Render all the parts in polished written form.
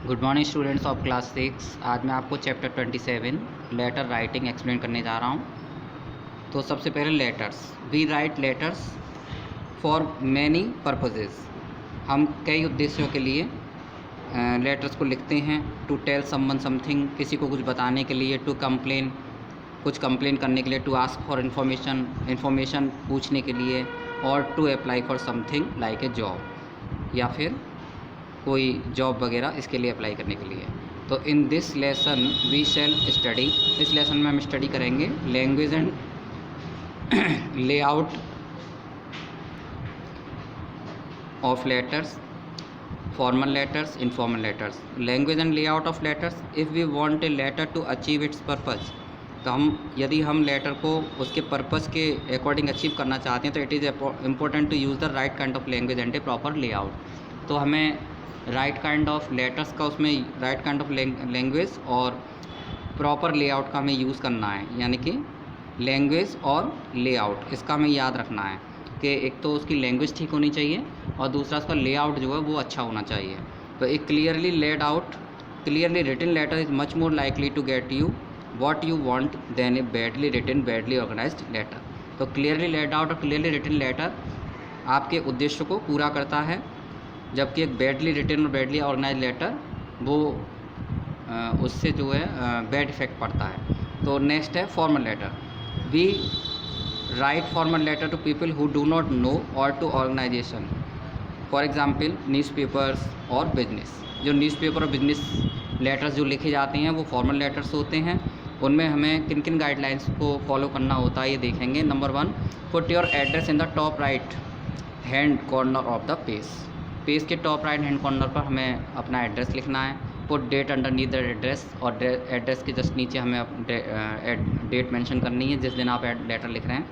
Good morning students of class 6। आज मैं आपको चैप्टर 27 लेटर राइटिंग एक्सप्लेन करने जा रहा हूँ। तो सबसे पहले letters. We write letters for many purposes. हम कई उद्देश्यों के लिए लेटर्स को लिखते हैं। टू टेल समवन समथिंग, किसी को कुछ बताने के लिए। टू कंप्लेन, कुछ कंप्लेन करने के लिए। टू आस्क फॉर इन्फॉर्मेशन पूछने के लिए। और to apply for something like a job, या फिर कोई जॉब वगैरह इसके लिए अप्लाई करने के लिए। तो in this lesson we shall study, इस लेसन में हम स्टडी करेंगे language and layout of letters, formal letters, informal letters. Language and layout of letters. If we want a letter to achieve its purpose, तो यदि हम letter को उसके purpose के अकॉर्डिंग अचीव करना चाहते हैं, तो it is important to use the right kind of language and a proper layout. तो हमें राइट काइंड ऑफ लेटर्स का, उसमें राइट काइंड ऑफ लैंग्वेज और प्रॉपर लेआउट का हमें यूज़ करना है। यानी कि लैंग्वेज और लेआउट, इसका हमें याद रखना है कि एक तो उसकी लैंग्वेज ठीक होनी चाहिए और दूसरा उसका लेआउट जो है वो अच्छा होना चाहिए। तो एक clearly laid out, clearly written letter is much more likely to get you what you want than a badly written, badly organised letter. तो क्लियरली लेड आउट और क्लियरली रिटन लेटर आपके उद्देश्य को पूरा करता है, जबकि एक बैडली रिटन और बैडली ऑर्गेनाइज लेटर वो उससे जो है बैड इफेक्ट पड़ता है। तो नेक्स्ट है formal letter. We write formal letter to people who do not know or to organisation. For example newspapers और बिजनेस। जो न्यूज़पेपर और बिजनेस लेटर्स जो लिखे जाते हैं वो फॉर्मल लेटर्स होते हैं। उनमें हमें किन किन गाइडलाइंस को फॉलो करना होता है ये देखेंगे। Number 1, put your address in the top right hand corner of the page के टॉप राइट हैंड कॉर्नर पर हमें अपना एड्रेस लिखना है। Put date underneath the address, और एड्रेस के जस्ट नीचे हमें डेट मेंशन करनी है जिस दिन आप लेटर लिख रहे हैं।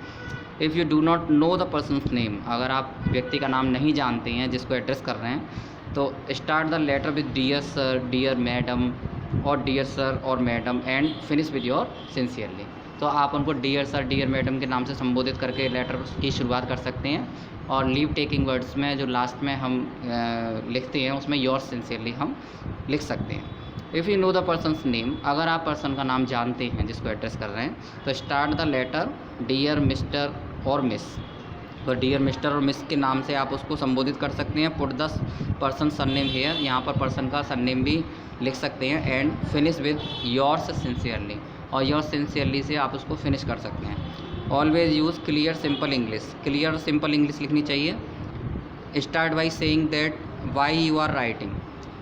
If you do not know the person's name, अगर आप व्यक्ति का नाम नहीं जानते हैं जिसको एड्रेस कर रहे हैं, तो start the letter with dear sir, dear madam और डियर सर और madam and finish with your sincerely. तो आप उनको डियर सर, डियर मैडम के नाम से संबोधित करके लेटर की शुरुआत कर सकते हैं। और लीव टेकिंग वर्ड्स में जो लास्ट में हम लिखते हैं उसमें योर सिंसियरली हम लिख सकते हैं। If you know the person's name, अगर आप पर्सन का नाम जानते हैं जिसको एड्रेस कर रहे हैं, तो start the letter dear mister और मिस। तो डियर मिस्टर और मिस के नाम से आप उसको संबोधित कर सकते हैं। Put the person surname here, यहाँ पर पर्सन का सरनेम भी लिख सकते हैं। And finish with yours sincerely, और योर सिंसियरली से आप उसको फिनिश कर सकते हैं। Always use clear simple English, clear और सिंपल इंग्लिश लिखनी चाहिए। Start by saying that why you are writing,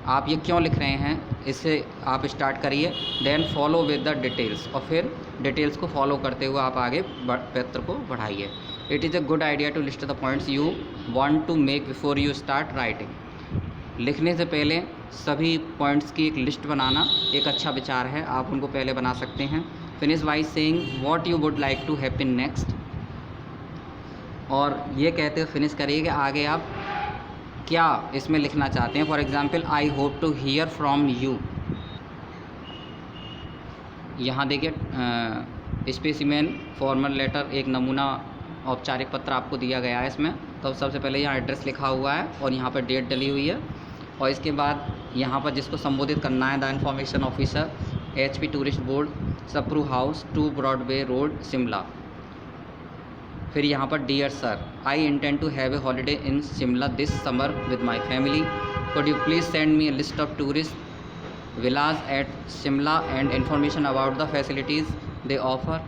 आप ये क्यों लिख रहे हैं, इससे आप स्टार्ट करिए। Then follow with the details, और फिर डिटेल्स को फॉलो करते हुए आप आगे पत्र को बढ़ाइए। It is a good idea to list the points you want to make before you start writing. लिखने से पहले सभी पॉइंट्स की एक लिस्ट बनाना एक अच्छा विचार है, आप उनको पहले बना सकते हैं। Finish by saying what you would like to happen next, और ये कहते हुए फिनिश करिए कि आगे आप क्या इसमें लिखना चाहते हैं। For example, I hope to hear from you. यहाँ देखिए स्पेसिमेन फॉर्मल लेटर, एक नमूना औपचारिक पत्र आपको दिया गया है इसमें। तो सबसे पहले यहाँ एड्रेस लिखा हुआ है और यहाँ पर डेट डली हुई है, और इसके बाद यहाँ पर जिसको संबोधित करना है, the information officer, HP tourist board, Sapru house, 2 Broadway road, Shimla. फिर यहाँ पर dear sir, I intend to have a holiday in Shimla this summer with my family. Could you please send me a list of tourist villas at Shimla and information about the facilities they offer.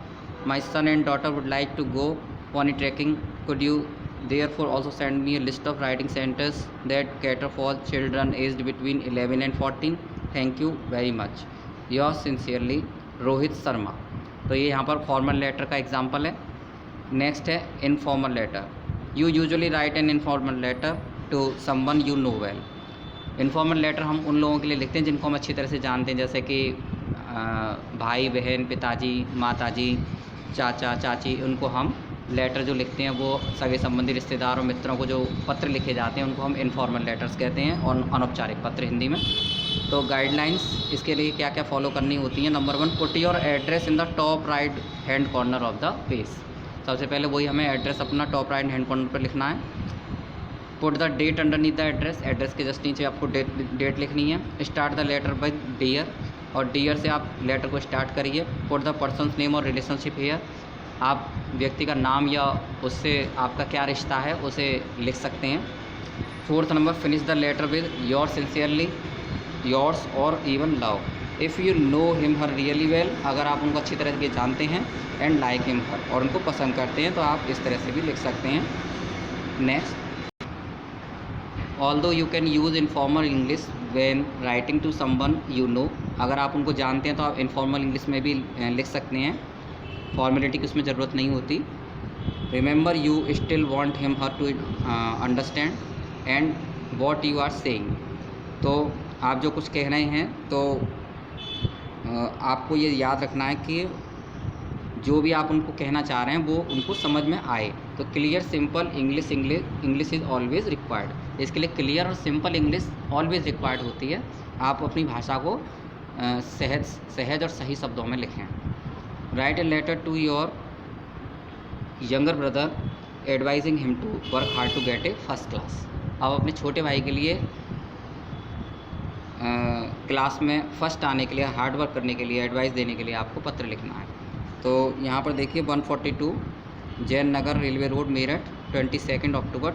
My son and daughter would like to go pony trekking. Could you therefore also send me a list of riding centers that cater for children aged between 11 and 14? Thank you very much. Yours sincerely, Rohit Sharma. तो ये यहाँ पर formal letter का example है। Next है informal letter. You usually write an informal letter to someone you know well. Informal letter हम उन लोगों के लिए लिखते हैं जिनको हम अच्छी तरह से जानते हैं, जैसे कि भाई बहन, पिताजी, माताजी, चाचा चाची। उनको हम लेटर जो लिखते हैं वो सगे संबंधी, रिश्तेदार और मित्रों को जो पत्र लिखे जाते हैं उनको हम इनफॉर्मल लेटर्स कहते हैं, और अनौपचारिक पत्र हिंदी में। तो गाइडलाइंस इसके लिए क्या क्या फॉलो करनी होती हैं। Number 1, put your address in the top right hand corner of the page. सबसे पहले वही हमें एड्रेस अपना टॉप राइट हैंड कॉर्नर पर लिखना है। Put the date underneath the address, address के जस्ट नीचे आपको डेट लिखनी है। Start the letter by dear, और डियर से आप लेटर को स्टार्ट करिए। पुट द पर्सनस नेम और रिलेशनशिप हियर, आप व्यक्ति का नाम या उससे आपका क्या रिश्ता है उसे लिख सकते हैं। 4th number, finish the letter with your sincerely, yours or even love. If you know him her really well, अगर आप उनको अच्छी तरह से जानते हैं, एंड लाइक हिम हर, और उनको पसंद करते हैं, तो आप इस तरह से भी लिख सकते हैं। Next, although you can use informal English when writing to someone you know, अगर आप उनको जानते हैं तो आप इनफॉर्मल इंग्लिश में भी लिख सकते हैं, फॉर्मेलिटी की उसमें ज़रूरत नहीं होती। Remember you still want him her to understand and what you are saying, तो आप जो कुछ कह रहे हैं तो आपको ये याद रखना है कि जो भी आप उनको कहना चाह रहे हैं वो उनको समझ में आए। तो clear simple English is always required, इसके लिए क्लियर और सिंपल इंग्लिश ऑलवेज़ रिक्वायर्ड होती है। आप अपनी भाषा को सहज और सही शब्दों में लिखें। Write a letter to your younger brother advising him to work hard to get a first class, अब अपने छोटे भाई के लिए क्लास में फ़र्स्ट आने के लिए, हार्ड वर्क करने के लिए, एडवाइस देने के लिए आपको पत्र लिखना है। तो यहाँ पर देखिए 142 जैन नगर रेलवे रोड मेरठ 22 अक्टूबर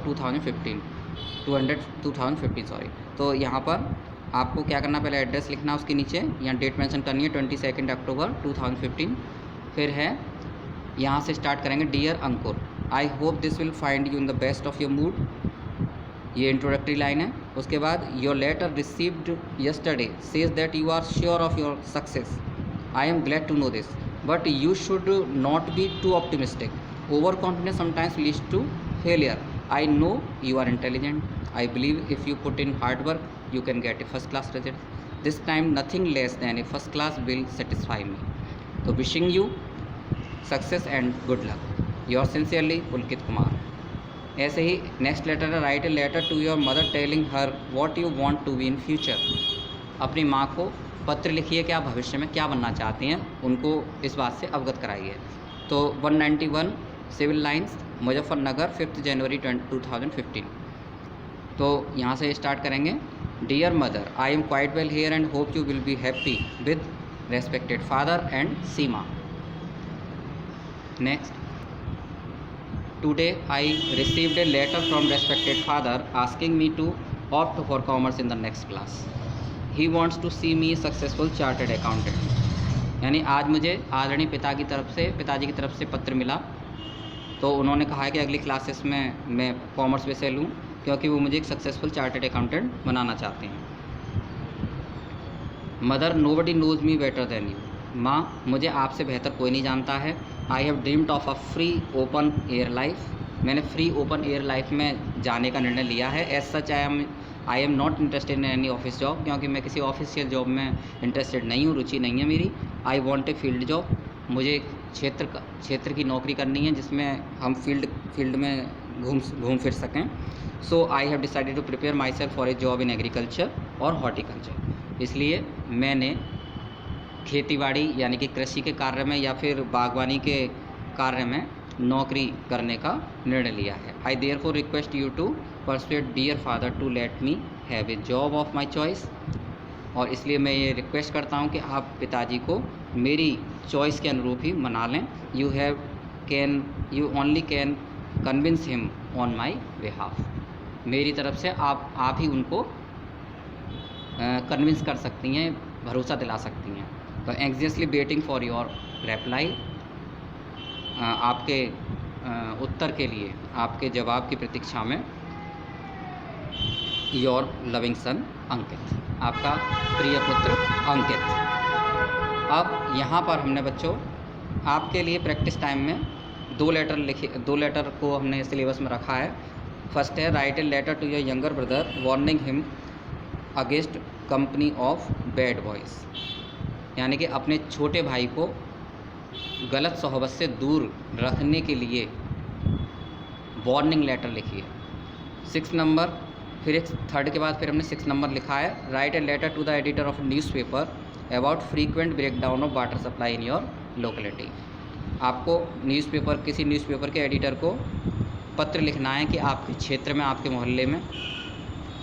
2015 सॉरी। तो यहाँ पर आपको क्या करना, पहले एड्रेस लिखना उसके नीचे, यहाँ डेट मेंशन करनी है 22 अक्टूबर 2015। फिर है यहाँ से स्टार्ट करेंगे, dear Ankur, I hope this will find you in the best of your mood, ये इंट्रोडक्टरी लाइन है। उसके बाद your letter received yesterday says that you are sure of your success, I am glad to know this, but you should not be too optimistic, over confidence sometimes leads to failure, I know you are intelligent, I believe if you put in hard work you can get a first class result, this time nothing less than a first class will satisfy me, तो wishing you success and good luck, your sincerely Pulkit Kumar. ऐसे ही next letter है, write a letter to your mother telling her what you want to be in future, अपनी माँ को पत्र लिखिए कि आप भविष्य में क्या बनना चाहते हैं, उनको इस बात से अवगत कराइए। तो 191 सिविल लाइंस मुजफ्फरनगर 5 जनवरी 2015। तो यहाँ से स्टार्ट करेंगे, dear mother I am quite well here and hope you will be happy with respected father and Seema. Next, today I received a letter from respected father asking me to opt for commerce in the next class. He wants to see me successful chartered accountant. यानी आज मुझे आदरणीय पिताजी की तरफ से पत्र मिला, तो उन्होंने कहा है कि अगली क्लासेस में मैं कॉमर्स विषय लूँ क्योंकि वो मुझे एक सक्सेसफुल चार्टर्ड अकाउंटेंट बनाना चाहते हैं। Mother nobody knows me better than you, माँ मुझे आपसे बेहतर कोई नहीं जानता है। I have dreamed of a free open air life, मैंने फ्री ओपन एयर लाइफ में जाने का निर्णय लिया है। As such I am not interested in any office job, क्योंकि मैं किसी ऑफिशियल जॉब में इंटरेस्टेड नहीं हूँ, रुचि नहीं है मेरी। I want a field job, मुझे क्षेत्र की नौकरी करनी है जिसमें हम फील्ड में घूम फिर सकें। So I have decided to prepare myself for a job in agriculture or horticulture, इसलिए मैंने खेतीबाड़ी यानी कि कृषि के कार्य में या फिर बागवानी के कार्य में नौकरी करने का निर्णय लिया है। I therefore request you to persuade dear father to let me have a job of my choice, और इसलिए मैं ये रिक्वेस्ट करता हूँ कि आप पिताजी को मेरी चॉइस के अनुरूप ही मना लें। You only can convince him on my behalf, मेरी तरफ से आप ही उनको कन्विंस कर सकती हैं, भरोसा दिला सकती हैं। तो exactly waiting for your reply, आपके उत्तर के लिए, आपके जवाब की प्रतीक्षा में योर लविंग सन अंकित, आपका प्रिय पुत्र अंकित। अब यहाँ पर हमने बच्चों आपके लिए प्रैक्टिस टाइम में दो लेटर को हमने सिलेबस में रखा है। फर्स्ट है, write a letter to your younger brother warning him against company of bad boys, यानी कि अपने छोटे भाई को गलत सोहबत से दूर रखने के लिए वार्निंग लेटर लिखिए। 6 नंबर, फिर एक थर्ड के बाद फिर हमने 6 नंबर लिखा है, write a letter to the editor of newspaper about frequent breakdown of water supply in your locality. आपको किसी न्यूज़पेपर के एडिटर को पत्र लिखना है कि आपके क्षेत्र में, आपके मोहल्ले में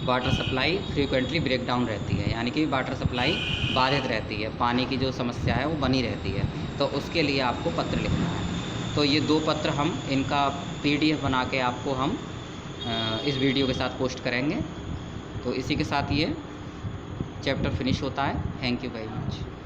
water supply frequently break down रहती है, यानी कि वाटर सप्लाई बाधित रहती है, पानी की जो समस्या है वो बनी रहती है, तो उसके लिए आपको पत्र लिखना है। तो ये 2 पत्र हम इनका PDF बना के आपको हम इस वीडियो के साथ पोस्ट करेंगे। तो इसी के साथ ये चैप्टर फिनिश होता है। Thank you very much.